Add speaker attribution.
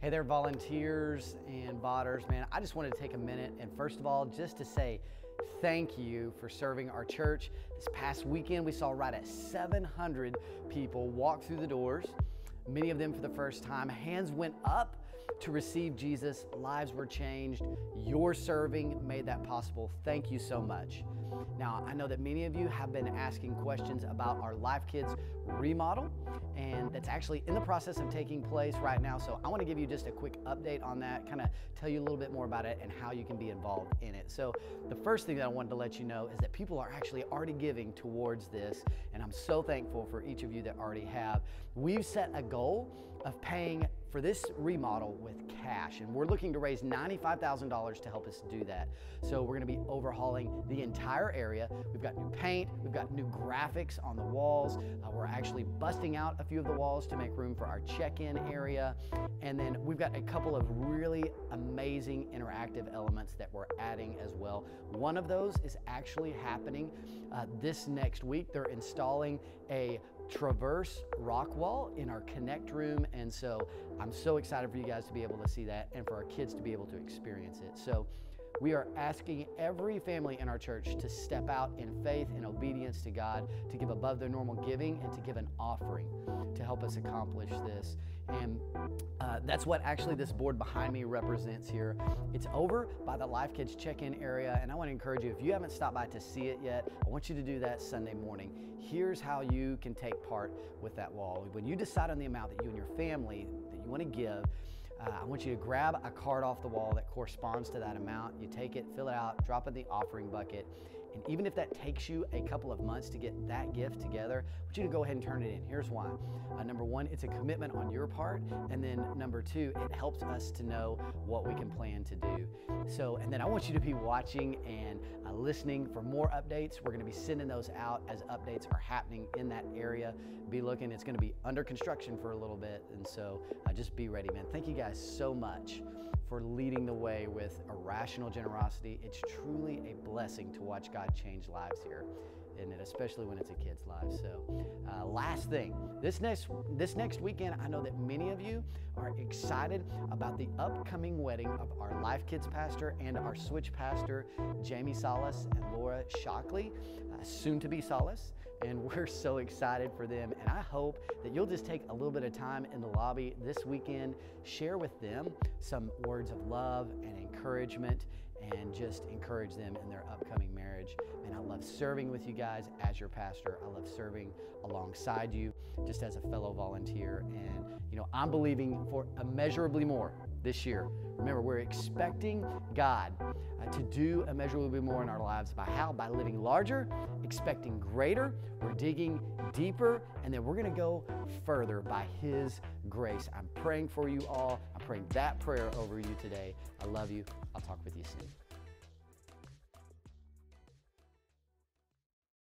Speaker 1: Hey there, volunteers and botters. Man, I just wanted to take a minute and first of all, just to say thank you for serving our church. This past weekend, we saw right at 700 people walk through the doors, many of them for the first time. Hands went up to receive Jesus. Lives were changed. Your serving made that possible. Thank you so much. Now, I know that many of you have been asking questions about our Life Kids remodel, and that's actually in the process of taking place right now. So I want to give you just a quick update on that, kind of tell you a little bit more about it and how you can be involved in it. So the first thing that I wanted to let you know is that people are actually already giving towards this, and I'm so thankful for each of you that already have. We've set a goal of paying for this remodel with cash, and we're looking to raise $95,000 to help us do that. So we're going to be overhauling the entire area. We've got new paint, we've got new graphics on the walls. We're actually busting out a few of the walls to make room for our check-in area, and then we've got a couple of really amazing interactive elements that we're adding as well. One of those is actually happening this next week. They're installing a traverse rock wall in our connect room, and so I'm so excited for you guys to be able to see that and for our kids to be able to experience it. So we are asking every family in our church to step out in faith and obedience to God, to give above their normal giving and to give an offering to help us accomplish this. And that's what actually this board behind me represents here. It's over by the Life Kids check-in area, and I want to encourage you, if you haven't stopped by to see it yet, I want you to do that Sunday morning. Here's how you can take part with that wall. When you decide on the amount that you and your family that you want to give, I want you to grab a card off the wall that corresponds to that amount. You take it, fill it out, drop it in the offering bucket. And even if that takes you a couple of months to get that gift together, I want you to go ahead and turn it in. Here's why. Number one, it's a commitment on your part. And then number two, it helps us to know what we can plan to do. So, and then I want you to be watching and listening for more updates. We're going to be sending those out as updates are happening in that area. Be looking. It's going to be under construction for a little bit. And so just be ready, man. Thank you guys so much for leading the way with irrational generosity. It's truly a blessing to watch God change lives here, isn't it? Especially when it's a kid's life. So last thing, this next weekend, I know that many of you are excited about the upcoming wedding of our Life Kids pastor and our switch pastor, Jamie Salas and Laura Shockley, soon to be Salas. And we're so excited for them. And I hope that you'll just take a little bit of time in the lobby this weekend, share with them some words of love and encouragement, and just encourage them in their upcoming marriage. And I love serving with you guys as your pastor. I love serving alongside you just as a fellow volunteer. And you know, I'm believing for immeasurably more this year. Remember, we're expecting God to do immeasurably more in our lives. By how? By living larger, expecting greater. We're digging deeper, and then we're going to go further by His grace. I'm praying for you all. I'm praying that prayer over you today. I love you. I'll talk with you soon.